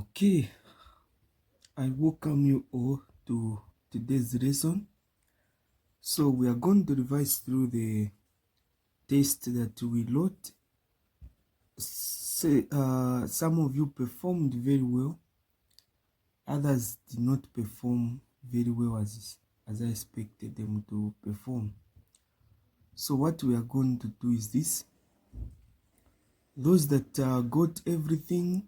Okay, I welcome you all to today's lesson. So we are going to revise through the test that we wrote. Some of you performed very well, others did not perform very well as I expected them to perform. So what we are going to do is this. Those that got everything,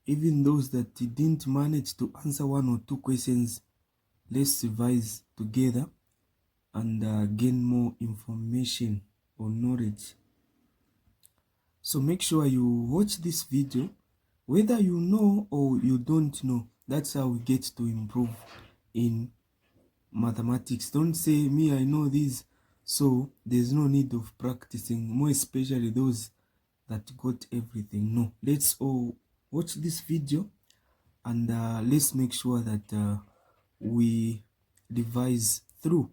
even those that didn't manage to answer one or two questions, let's revise together and gain more information or knowledge. So make sure you watch this video, whether you know or you don't know. That's how we get to improve in mathematics. Don't say, me, I know this, so there's no need of practicing, more especially those that got everything. No, let's all watch this video and let's make sure that we revise through.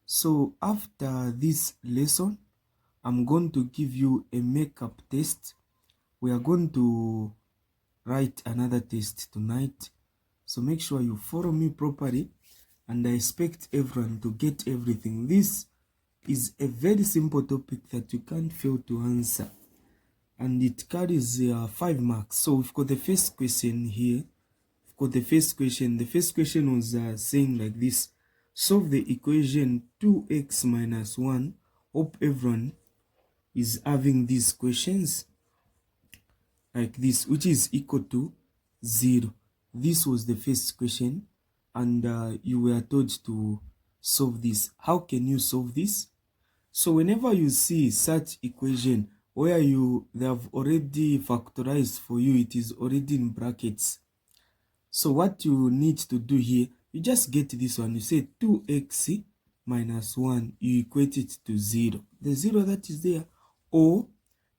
So after this lesson, I'm going to give you a makeup test. We are going to write another test tonight. So make sure you follow me properly, and I expect everyone to get everything. This is a very simple topic that you can't fail to answer, and it carries 5 marks. So we've got the first question here. The first question was saying like this: solve the equation 2x minus 1. Hope everyone is having these questions like this, which is equal to 0. This was the first question, and you were told to solve this. How can you solve this? So whenever you see such equation where they have already factorized for you, it is already in brackets. So what you need to do here, you just get this one. You say 2x minus 1, you equate it to 0. The 0 that is there. Or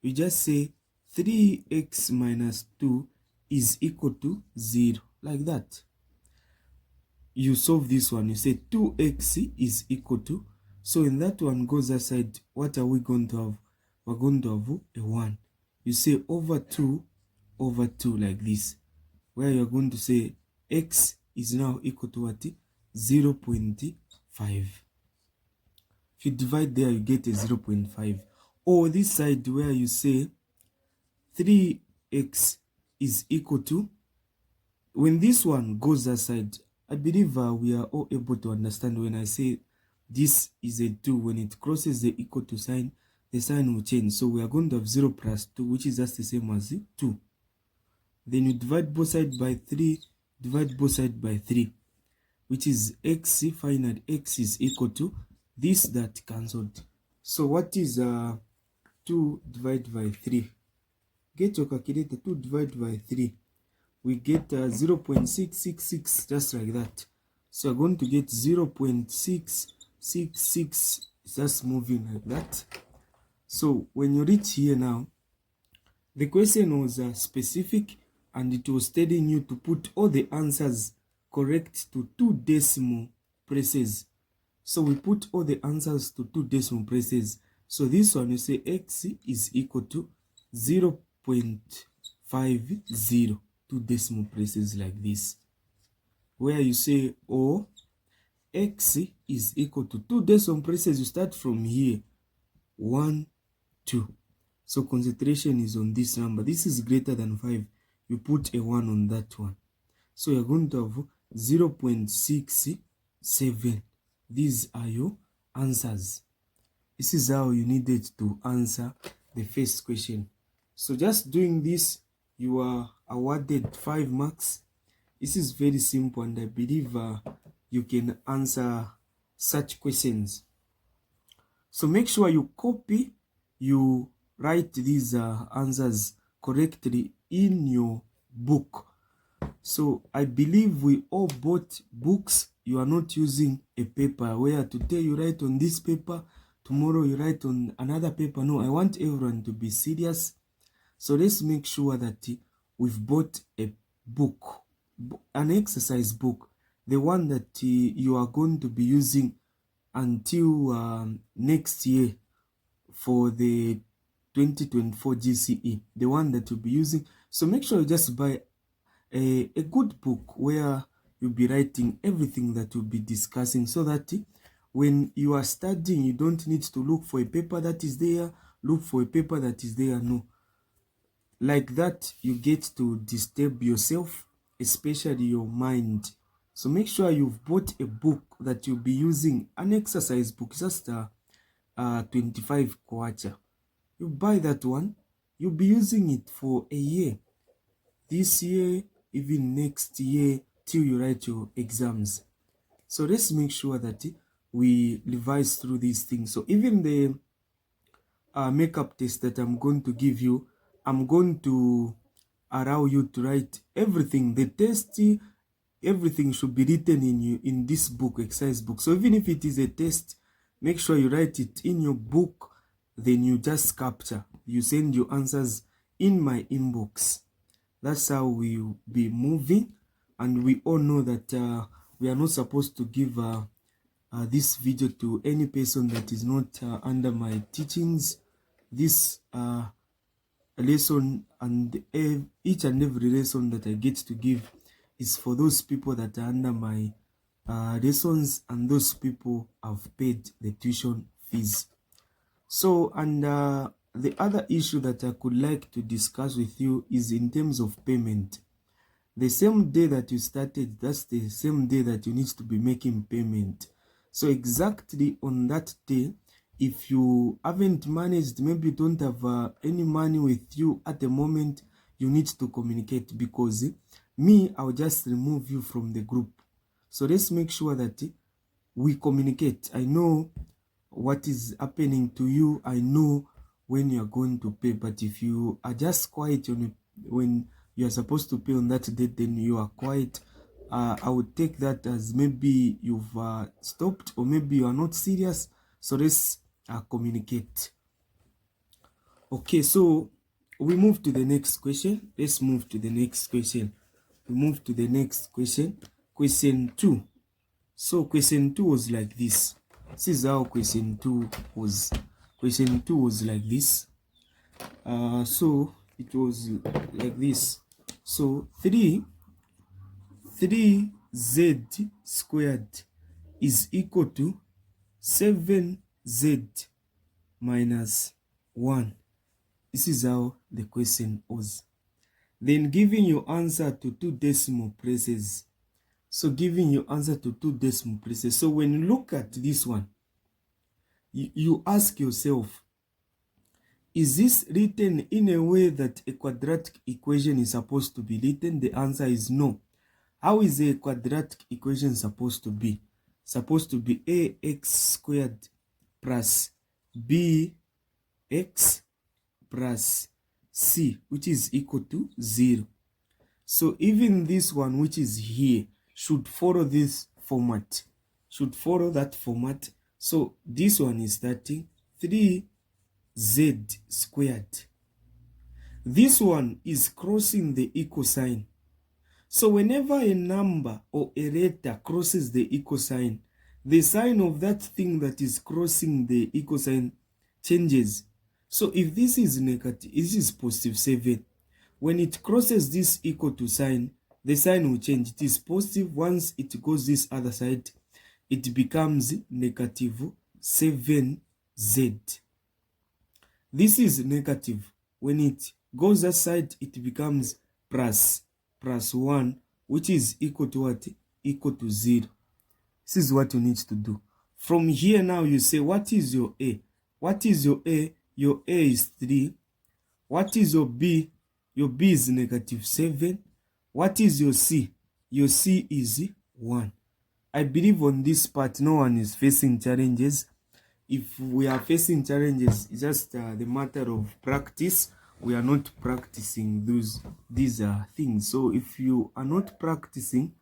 you just say 3x minus 2 is equal to 0. Like that. You solve this one. You say 2x is equal to. So in that one goes aside, what are we going to have? We're going to have a 1. You say over 2 like this, where you're going to say x is now equal to what? 0.5. If you divide there, you get a 0.5. Or this side where you say 3x is equal to, when this one goes aside, I believe we are all able to understand when I say this is a 2, when it crosses the equal to sign, the sign will change. So we are going to have 0 plus 2, which is just the same as 2. Then you divide both sides by 3, divide both sides by 3, which is x. Finally, x is equal to this, that cancelled. So what is 2 divided by 3? Get your calculator. 2 divided by 3. We get 0.666, just like that. So we're going to get 0.666, just moving like that. So when you reach here now, the question was specific, and it was telling you to put all the answers correct to 2 decimal places. So we put all the answers to 2 decimal places. So this one, you say x is equal to 0.50, 2 decimal places like this. Where you say, or x is equal to 2 decimal places, you start from here, 1, 2. So concentration is on this number. This is greater than 5. You put a 1 on that one. So you're going to have 0.67. These are your answers. This is how you needed to answer the first question. So just doing this, you are awarded 5 marks. This is very simple, and I believe you can answer such questions. So make sure you copy, you write these answers correctly in your book. So I believe we all bought books. You are not using a paper where today you write on this paper, tomorrow you write on another paper. No, I want everyone to be serious. So let's make sure that we've bought a book, an exercise book, the one that you are going to be using until next year for the 2024 GCE, the one that you'll be using. So make sure you just buy a good book where you'll be writing everything that you'll be discussing, so that when you are studying, you don't need to look for a paper that is there, look for a paper that is there. No. Like that, you get to disturb yourself, especially your mind. So make sure you've bought a book that you'll be using, an exercise book, just 25 kwacha. You buy that one, you'll be using it for a year. This year, even next year, till you write your exams. So let's make sure that we revise through these things. So even the makeup test that I'm going to give you, I'm going to allow you to write everything. The test, everything should be written in this book, exercise book. So even if it is a test, make sure you write it in your book, then you just capture. You send your answers in my inbox. That's how we'll be moving. And we all know that we are not supposed to give this video to any person that is not under my teachings. This lesson and each and every lesson that I get to give is for those people that are under my lessons, and those people have paid the tuition fees. So, and the other issue that I could like to discuss with you is in terms of payment. The same day that you started, that's the same day that you need to be making payment. So exactly on that day, if you haven't managed, maybe you don't have any money with you at the moment, you need to communicate, because me, I'll just remove you from the group. So let's make sure that we communicate. I know what is happening to you. I know when you are going to pay, but if you are just quiet when you are supposed to pay on that date, then you are quiet, I would take that as maybe you've stopped, or maybe you are not serious. So let's communicate. Okay, so we move to the next question. Let's move to the next question. We move to the next question. Question 2. So question 2 was like this. This is how question 2 was. Question 2 was like this. So it was like this. So 3z squared is equal to 7z minus 1. This is how the question was. Then giving your answer to 2 decimal places. So giving your answer to 2 decimal places. So when you look at this one, you ask yourself, is this written in a way that a quadratic equation is supposed to be written? The answer is no. How is a quadratic equation supposed to be? Supposed to be ax squared plus bx plus c, which is equal to 0. So even this one, which is here, should follow this format. Should follow that format. So this one is starting 3z squared. This one is crossing the equal sign. So whenever a number or a letter crosses the equal sign, the sign of that thing that is crossing the equal sign changes. So if this is negative, this is positive 7. When it crosses this equal to sign, the sign will change. It is positive. Once it goes this other side, it becomes negative 7z. This is negative. When it goes that side, it becomes plus 1, which is equal to what? Equal to 0. This is what you need to do. From here now, you say, what is your A? What is your A? Your A is 3. What is your B? Your B is negative 7. What is your C? Your C is 1. I believe on this part, no one is facing challenges. If we are facing challenges, it's just the matter of practice. We are not practicing these things. So if you are not practicing,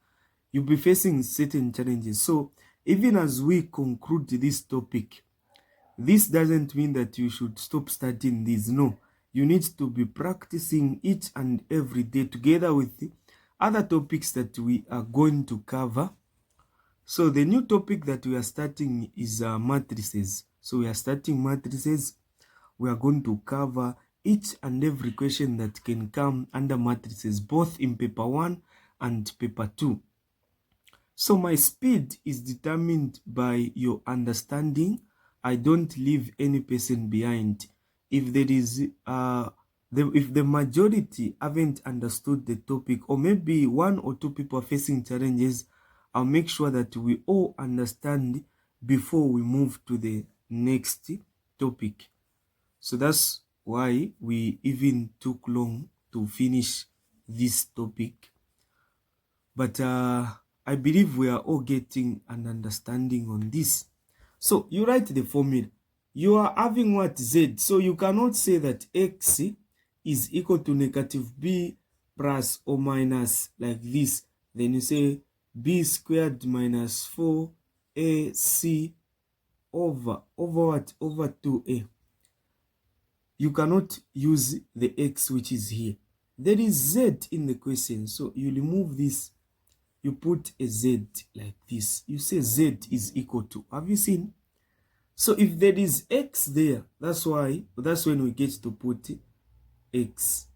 you'll be facing certain challenges. So even as we conclude this topic, this doesn't mean that you should stop studying this. No, you need to be practicing each and every day together with the other topics that we are going to cover. So the new topic that we are starting is matrices. So we are starting matrices. We are going to cover each and every question that can come under matrices, both in paper 1 and paper 2. So my speed is determined by your understanding. I don't leave any person behind. If there is if the majority haven't understood the topic, or maybe one or two people are facing challenges, I'll make sure that we all understand before we move to the next topic. So that's why we even took long to finish this topic. But I believe we are all getting an understanding on this. So you write the formula. You are having what? Z. So you cannot say that x is equal to negative b plus or minus like this. Then you say b squared minus 4ac over what? Over 2a. You cannot use the x which is here. There is z in the question. So you remove this. You put a z like this. You say z is equal to. Have you seen? So if there is x there, that's when we get to put x.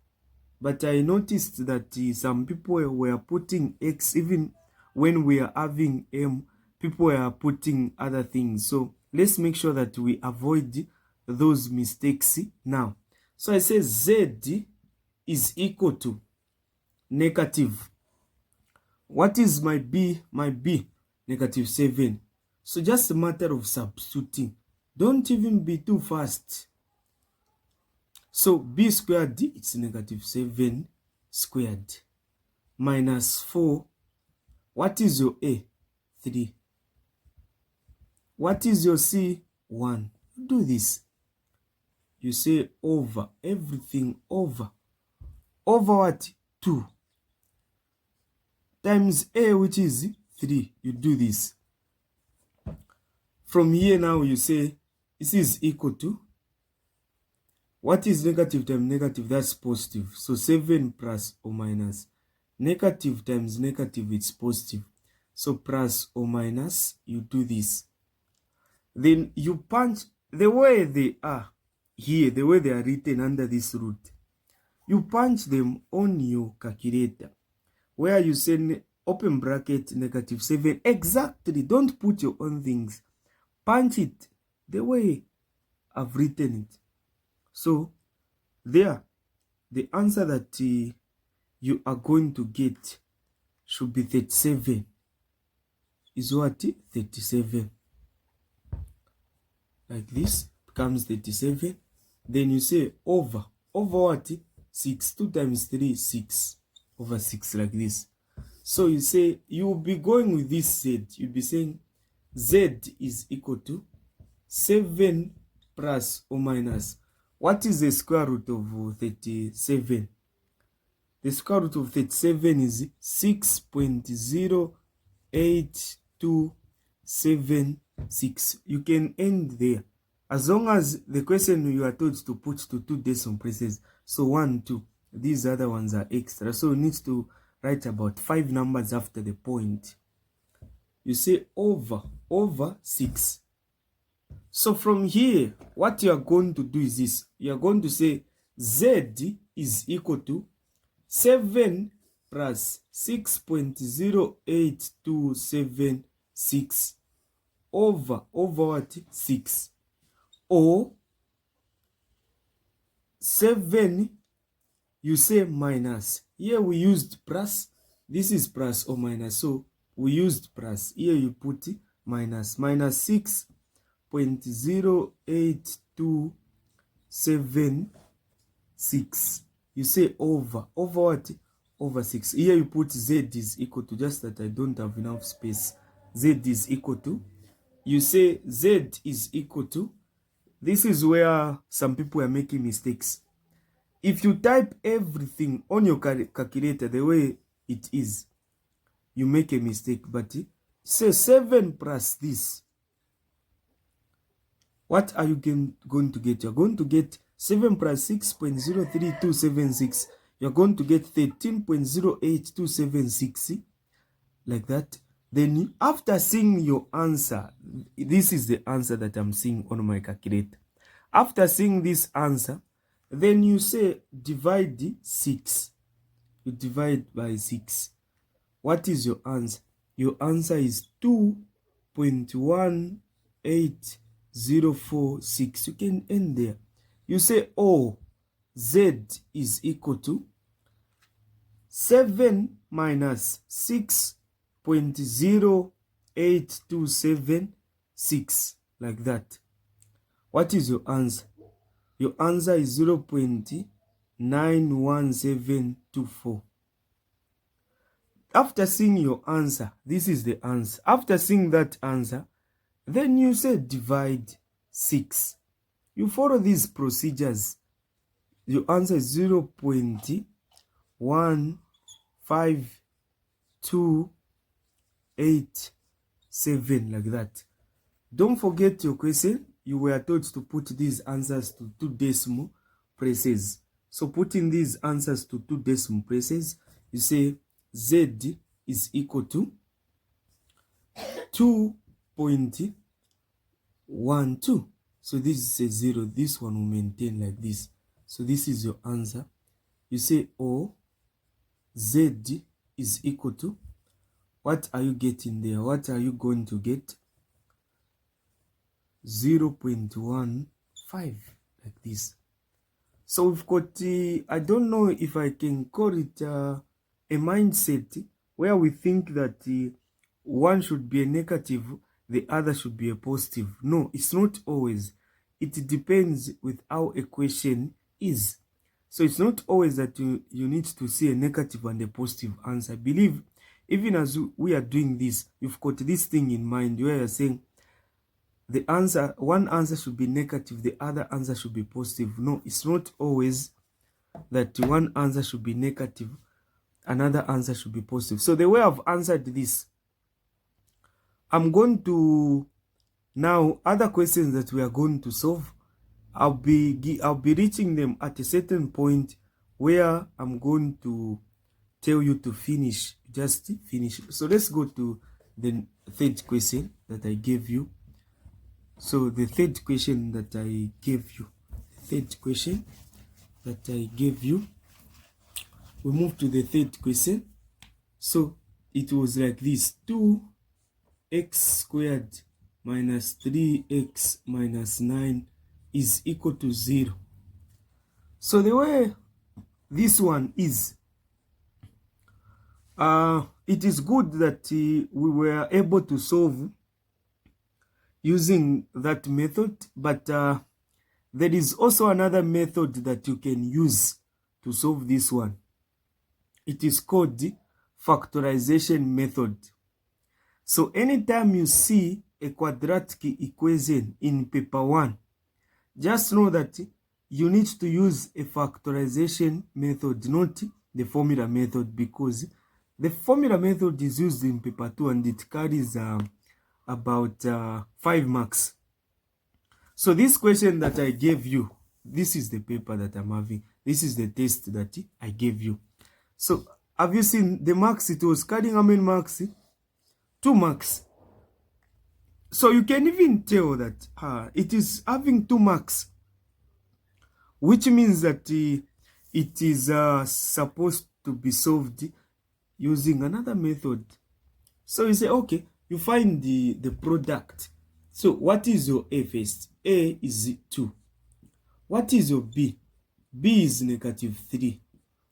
But I noticed that some people were putting x even when we are having m. People are putting other things. So let's make sure that we avoid those mistakes now. So I say z is equal to negative. What is my b? My b, negative 7. So just a matter of substituting. Don't even be too fast. So b squared, it's negative 7 squared. Minus 4. What is your a? 3. What is your c? 1. Do this. You say over, everything over. Over what? 2. Times a, which is 3. You do this. From here now you say this is equal to, what is negative times negative? That's positive. So 7 plus or minus. Negative times negative, it's positive. So plus or minus, you do this. Then you punch the way they are here, the way they are written under this root. You punch them on your calculator, where you say open bracket negative 7. Exactly. Don't put your own things. Punch it the way I've written it. So there, the answer that you are going to get should be 37. Is what? 37. Like this becomes 37. Then you say over what? 6. 2 times 3, 6. Over 6 like this. So you say, you will be going with this z. You'll be saying z is equal to 7 plus or minus. What is the square root of 37? The square root of 37 is 6.08276. You can end there. As long as the question you are told to put to 2 decimal places. So 1, 2. These other ones are extra. So you need to write about 5 numbers after the point. You say over 6. So from here, what you are going to do is this. You are going to say z is equal to 7 plus 6.08276 over what? 6. Or 7, you say minus. Here we used plus. This is plus or minus. So we used plus. Here you put minus. Minus 6.08276. You say over what? Over 6. Here you put z is equal to, just that I don't have enough space. Z is equal to, you say z is equal to, this is where some people are making mistakes. If you type everything on your calculator the way it is, you make a mistake. But say 7 plus this. What are you going to get? You're going to get 7 plus 6.03276. You're going to get 13.08276. Like that. Then after seeing your answer, this is the answer that I'm seeing on my calculator. After seeing this answer, Then you say divide 6. You divide by 6. What is your answer? Your answer is 2.18046. You can end there. You say, oh, Z is equal to 7 minus 6.08276, like that. What is your answer? Your answer is 0.91724. After seeing your answer, this is the answer. After seeing that answer, then you say divide 6. You follow these procedures. Your answer is 0.15287, like that. Don't forget your question. You were told to put these answers to 2 decimal places. So putting these answers to 2 decimal places, you say Z is equal to 2.12. So this is a 0. This one will maintain like this. So this is your answer. You say, oh, Z is equal to, what are you getting there? What are you going to get? 0.15, like this. So we've got, I don't know if I can call it a mindset where we think that one should be a negative, the other should be a positive. No, it's not always. It depends with how a question is. So it's not always that you need to see a negative and a positive answer. I believe even as we are doing this, you've got this thing in mind where you're saying the answer, one answer should be negative, the other answer should be positive. No, it's not always that one answer should be negative, another answer should be positive. So the way I've answered this, I'm going to now other questions that we are going to solve. I'll be reaching them at a certain point where I'm going to tell you to finish, just finish. So let's go to the third question that I gave you. So the third question that I gave you, we move to the third question. So it was like this: 2x squared minus 3x minus 9 is equal to 0. So the way this one is, it is good that we were able to solve using that method, but there is also another method that you can use to solve this one. It is called the factorization method. So anytime you see a quadratic equation in paper 1, just know that you need to use a factorization method, not the formula method, because the formula method is used in paper 2 and it carries about 5 marks. So this question that I gave you, this is the paper that I'm having. This is the test that I gave you. So have you seen the marks? It was carrying how many marks? 2 marks. So you can even tell that it is having 2 marks, which means that it is supposed to be solved using another method. So you say, okay, you find the product. So what is your A first? A is 2. What is your B? B is negative 3.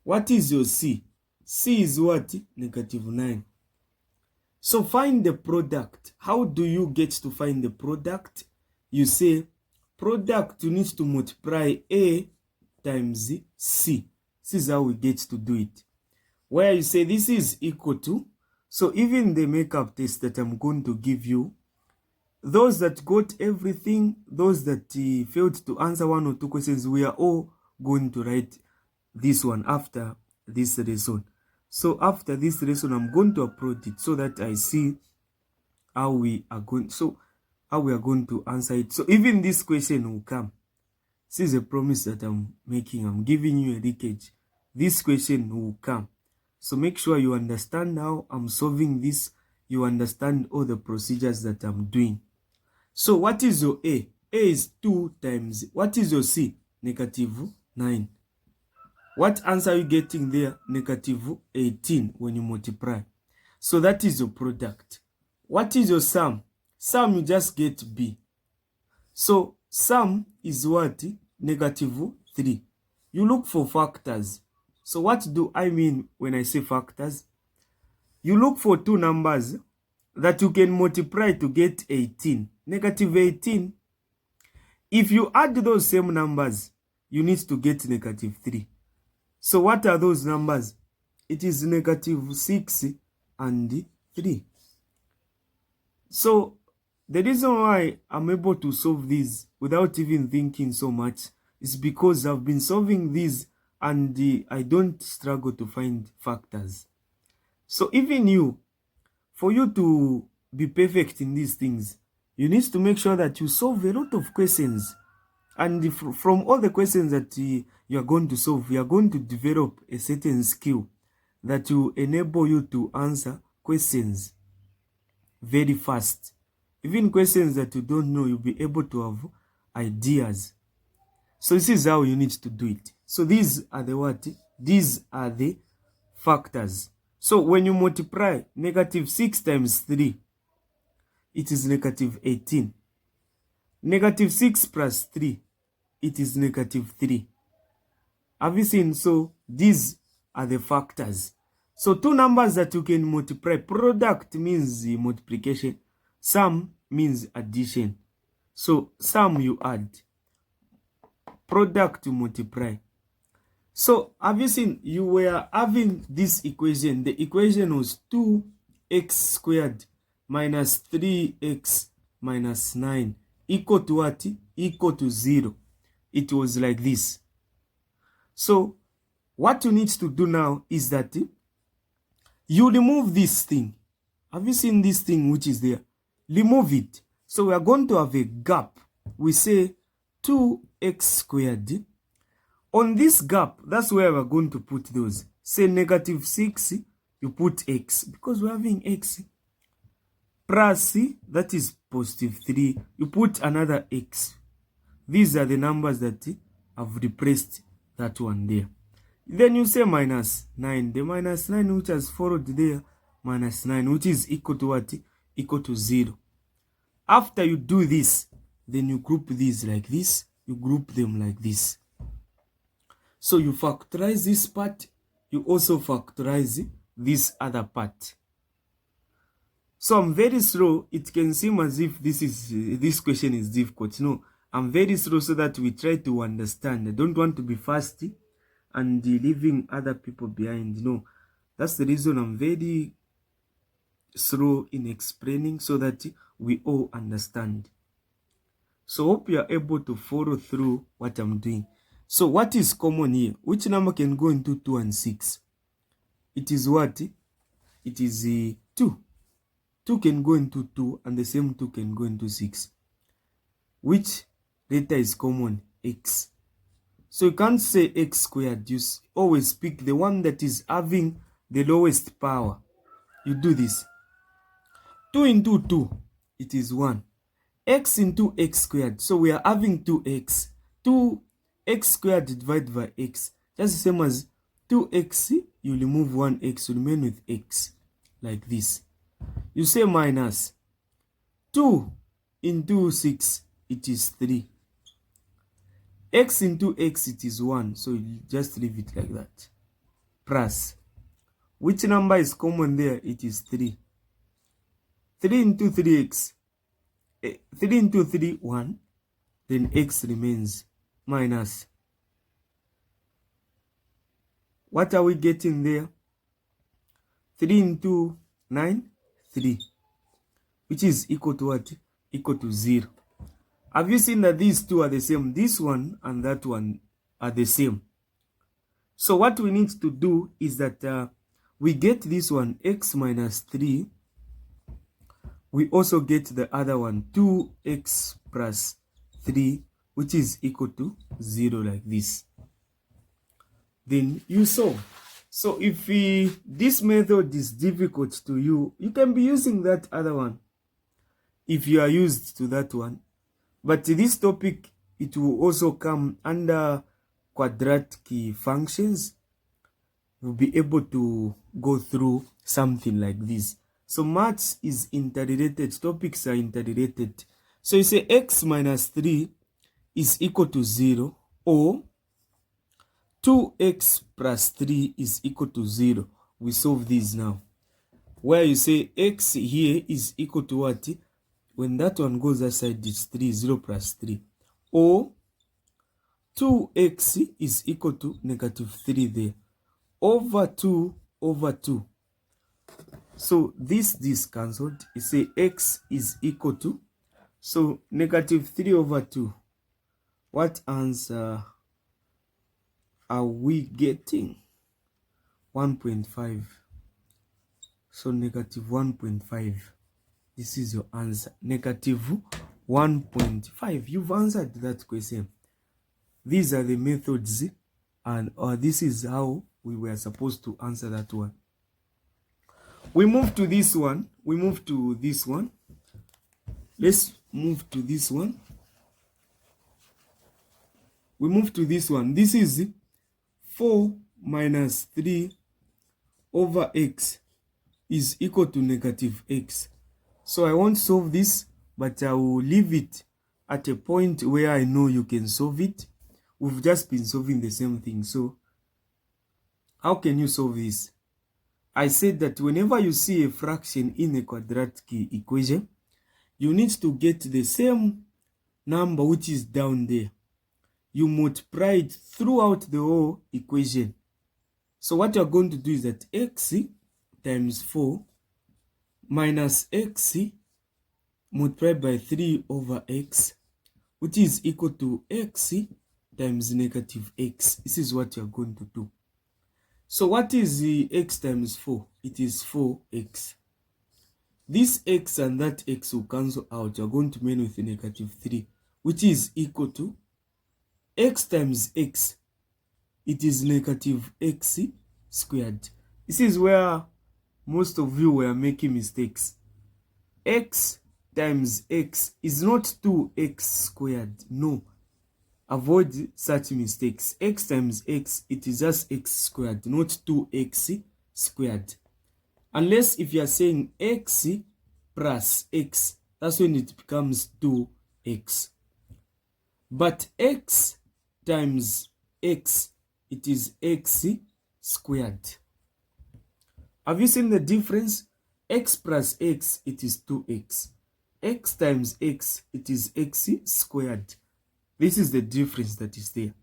What is your C? C is what? Negative 9. So find the product. How do you get to find the product? You say product, you need to multiply A times C. This is how we get to do it. Where you say this is equal to, so even the makeup test that I'm going to give you, those that got everything, those that failed to answer 1 or 2 questions, we are all going to write this one after this lesson. So after this lesson, I'm going to upload it so that I see how we are going to answer it. So even this question will come. This is a promise that I'm making. I'm giving you a leakage. This question will come. So make sure you understand how I'm solving this. You understand all the procedures that I'm doing. So what is your A? A is 2 times. What is your C? Negative 9. What answer are you getting there? Negative 18 when you multiply. So that is your product. What is your sum? Sum, you just get B. So sum is what? Negative 3. You look for factors. So what do I mean when I say factors? You look for two numbers that you can multiply to get 18. Negative 18. If you add those same numbers, you need to get negative 3. So what are those numbers? It is negative 6 and 3. So the reason why I'm able to solve these without even thinking so much is because I've been solving these and I don't struggle to find factors. So even you, for you to be perfect in these things, you need to make sure that you solve a lot of questions. And from all the questions that you are going to solve, you are going to develop a certain skill that will enable you to answer questions very fast. Even questions that you don't know, you'll be able to have ideas. So this is how you need to do it. So these are the what? These are the factors. So when you multiply negative 6 times 3, it is negative 18. Negative 6 plus 3, it is negative 3. Have you seen? So these are the factors. So two numbers that you can multiply. Product means multiplication. Sum means addition. So sum you add. Product you multiply. So have you seen? You were having this equation. The equation was 2x squared minus 3x minus 9 equal to what? Equal to 0. It was like this. So what you need to do now is that you remove this thing. Have you seen this thing which is there? Remove it. So we are going to have a gap. We say 2x squared. On this gap, that's where we're going to put those. Say negative 6, you put x. Because we're having x. Plus, that is positive 3. You put another x. These are the numbers that have replaced that one there. Then you say minus 9. The minus 9 which has followed there, minus 9, which is equal to what? Equal to 0. After you do this, then you group these like this. You group them like this. So you factorize this part. You also factorize this other part. So I'm very slow. It can seem as if this question is difficult. No, I'm very slow so that we try to understand. I don't want to be fast and leaving other people behind. No, that's the reason I'm very slow in explaining so that we all understand. So hope you are able to follow through what I'm doing. So what is common here? Which number can go into 2 and 6? It is what? It is 2. 2 can go into 2 and the same 2 can go into 6. Which letter is common? X. So you can't say x squared. You always pick the one that is having the lowest power. You do this. 2 into 2, it is 1. X into x squared. So we are having 2x. 2x squared divided by x. Just the same as 2x, you remove 1x, you remain with x. Like this. You say minus 2 into 6, it is 3. X into x, it is 1. So you just leave it like that. Plus. Which number is common there? It is 3. 3 into 3x. 3 into 3, 1. Then x remains. Minus. What are we getting there? 3 into 9, 3. Which is equal to what? Equal to 0. Have you seen that these two are the same? This one and that one are the same. So what we need to do is that we get this one, x minus 3. We also get the other one, 2x plus 3, which is equal to 0 like this. Then you solve. So if this method is difficult to you, you can be using that other one if you are used to that one. But this topic, it will also come under quadratic functions, we'll be able to go through something like this. So maths is interrelated, topics are interrelated. So you say x minus 3 is equal to 0, or 2x plus 3 is equal to 0. We solve this now. Where you say x here is equal to what? When that one goes aside, it's 3, 0 plus 3. Or 2x is equal to negative 3 there. Over 2 over 2. So this cancelled. You say x is equal to, so negative 3 over 2. What answer are we getting? 1.5. So negative 1.5. This is your answer. Negative 1.5. You've answered that question. These are the methods, and this is how we were supposed to answer that one. We move to this one. We move to this one. Let's move to this one. We move to this one. This is 4 minus 3 over x is equal to negative x. So I won't solve this, but I will leave it at a point where I know you can solve it. We've just been solving the same thing. So how can you solve this? I said that whenever you see a fraction in a quadratic equation, you need to get the same number which is down there. You multiply it throughout the whole equation. So what you're going to do is that x times 4 minus x multiplied by 3 over x, which is equal to x times negative x. This is what you're going to do. So what is the x times 4? It is 4x. This x and that x will cancel out. You're going to remain with negative 3, which is equal to x times x. It is negative x squared. This is where most of you were making mistakes. X times x is not 2x squared. No. Avoid such mistakes. X times x, it is just x squared, not 2x squared. Unless if you are saying x plus x, that's when it becomes 2x. But x times x, it is x squared. Have you seen the difference? X plus x, it is 2x. X times x, it is x squared. This is the difference that is there.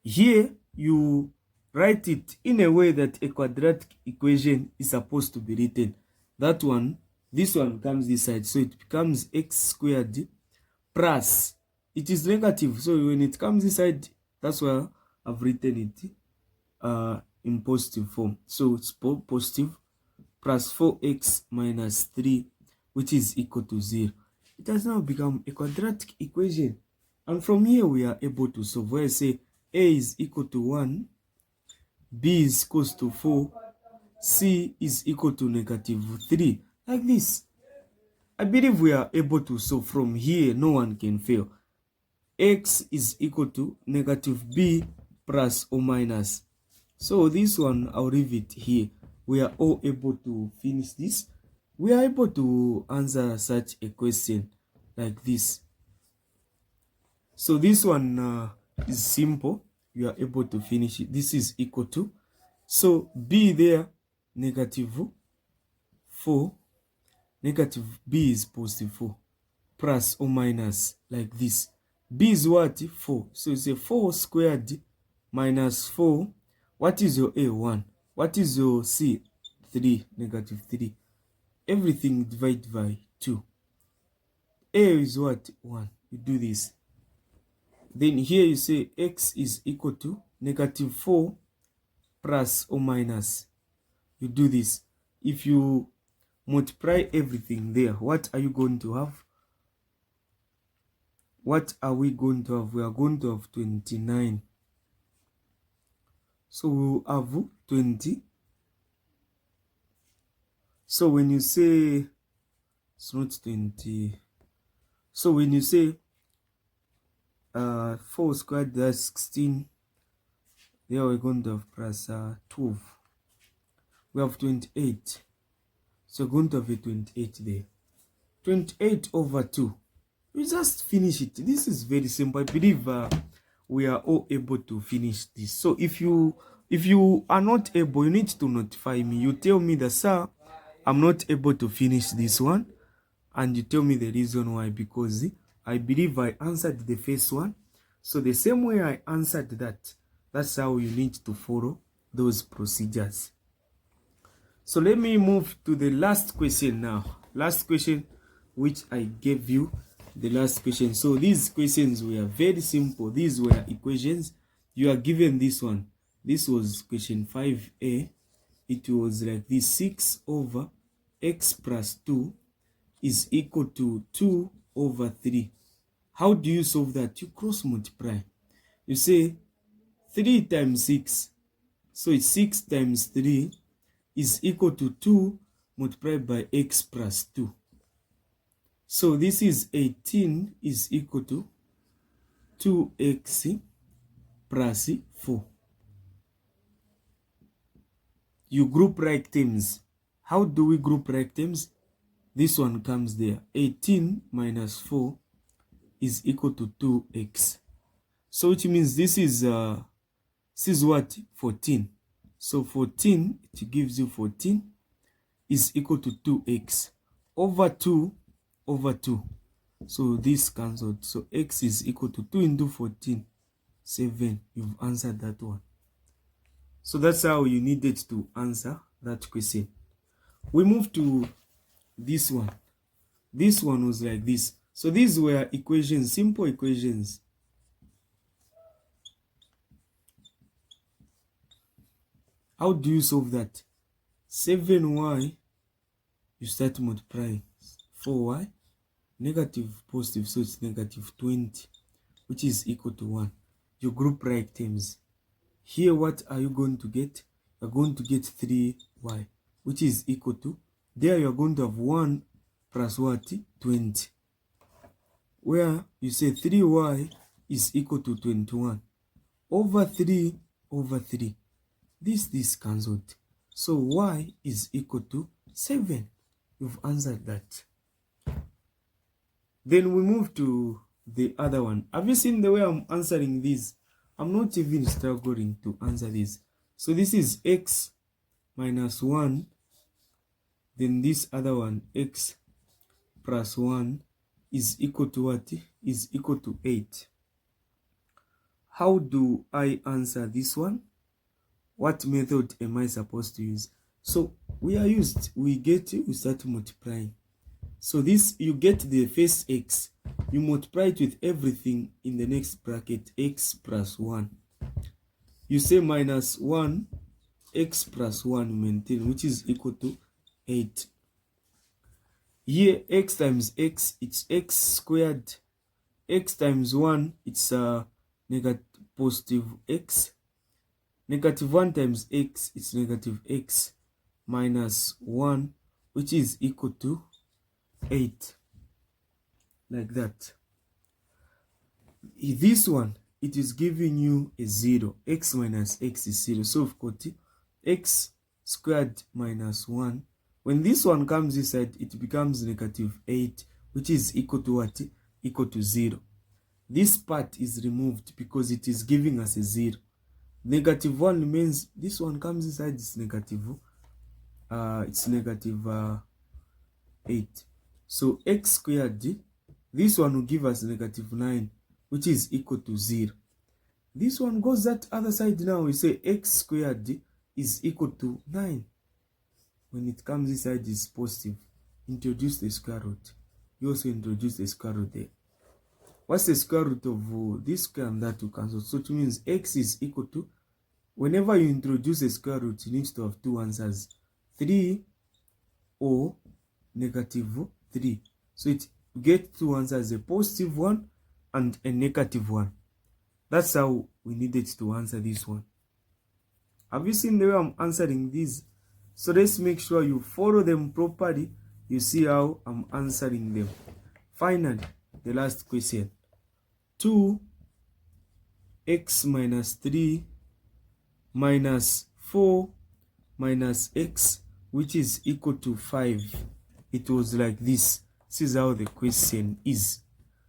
Here, you write it in a way that a quadratic equation is supposed to be written. That one, this one comes this side, so it becomes x squared plus, it is negative, so when it comes this side, that's why I've written it in positive form. So it's positive plus 4x minus 3, which is equal to 0. It has now become a quadratic equation. And from here, we are able to solve, where I say a is equal to 1, b is equals to 4, c is equal to negative 3. Like this. I believe we are able to solve from here. No one can fail. X is equal to negative b plus or minus. So this one, I'll leave it here. We are all able to finish this. We are able to answer such a question like this. So this one is simple. You are able to finish it. This is equal to. So b there, negative 4. Negative b is positive 4. Plus or minus like this. B is what? 4. So it's a 4 squared minus 4. What is your a? 1. What is your c? 3. Negative 3. Everything divided by 2. A is what? 1. You do this. Then here you say x is equal to negative 4 plus or minus. You do this. If you multiply everything there, what are you going to have? What are we going to have? We are going to have 29. So we will have 20. So when you say, it's not 20. So when you say 4 squared, that's 16. There we're going to have plus 12. We have 28. So we're going to have a 28 there. 28 over 2. You just finish it. This is very simple. I believe we are all able to finish this. So if you are not able, you need to notify me. You tell me that, sir, I'm not able to finish this one, and you tell me the reason why, because I believe I answered the first one. So the same way I answered that, that's how you need to follow those procedures. So let me move to the last question now. Last question, which I gave you the last question. So these questions were very simple. These were equations. You are given this one. This was question 5a. It was like this: 6 over x plus 2 is equal to 2 over 3. How do you solve that? You cross multiply. You say 3 times 6. So it's 6 times 3 is equal to 2 multiplied by x plus 2. So this is 18 is equal to 2x plus 4. You group like terms. How do we group like terms? This one comes there. 18 minus 4 is equal to 2x. So which means this is what? 14. So 14, it gives you 14 is equal to 2x over 2 over 2. So this cancelled. So x is equal to 2 into 14, 7. You've answered that one. So that's how you needed to answer that question. We move to this one. This one was like this. So these were equations, simple equations. How do you solve that? 7y, you start multiplying. 4y, negative, positive, so it's negative 20, which is equal to 1. You group right terms. Here, what are you going to get? You're going to get 3y, which is equal to, there you're going to have 1 plus what? 20. Where you say 3y is equal to 21. Over 3 over 3. This cancelled. So y is equal to 7. You've answered that. Then we move to the other one. Have you seen the way I'm answering this? I'm not even struggling to answer this. So this is x minus 1. Then this other one, x plus 1, is equal to what? Is equal to 8. How do I answer this one? What method am I supposed to use? So we start multiplying. So this, you get the first x, you multiply it with everything in the next bracket, x plus 1. You say minus 1, x plus 1 maintain, which is equal to 8. Here, x times x, it's x squared. X times 1, it's negative positive x. Negative 1 times x, it's negative x minus 1, which is equal to 8. Like that. This one, it is giving you a 0. X minus x is 0. So we've got x squared minus 1. When this one comes inside, it becomes negative 8, which is equal to what? Equal to 0. This part is removed because it is giving us a 0. Negative 1 remains. This one comes inside, it's negative. It's negative 8. So x squared, this one will give us negative 9, which is equal to 0. This one goes that other side now. We say x squared is equal to 9. When it comes inside, is positive. Introduce the square root. You also introduce the square root there. What's the square root of this square and that to cancel? So it means x is equal to, whenever you introduce a square root, you need to have two answers, 3 or negative 3. So it get two answers, a positive one and a negative one. That's how we needed to answer this one. Have you seen the way I'm answering these? So let's make sure you follow them properly. You see how I'm answering them. Finally, the last question. 2x minus 3 minus 4 minus x, which is equal to 5. It was like this. This is how the question is.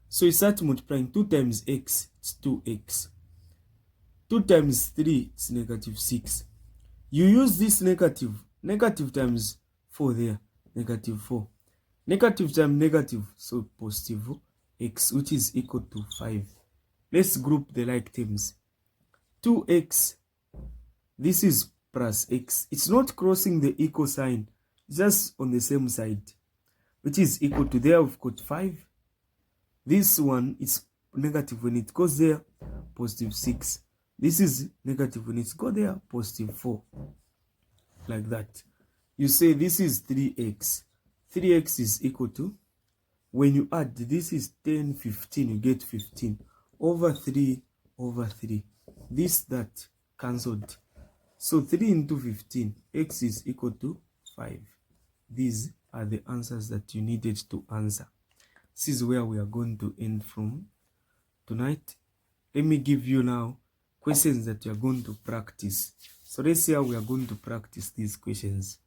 So you start multiplying. 2 times x, it's 2x. 2 times 3, it's negative 6. You use this negative times 4 there, negative 4. Negative times negative, so positive x, which is equal to 5. Let's group the like terms. 2x, this is plus x. It's not crossing the equal sign, just on the same side, which is equal to, there we've got 5. This one is negative when it goes there, positive 6. This is negative when it goes there, positive 4. Like that. You say this is 3x. 3x is equal to, when you add, this is 10, 15, you get 15. Over 3, over 3. This, that, cancelled. So 3 into 15, x is equal to 5. These are the answers that you needed to answer. This is where we are going to end from tonight. Let me give you now questions that you are going to practice. So let's see how we are going to practice these questions.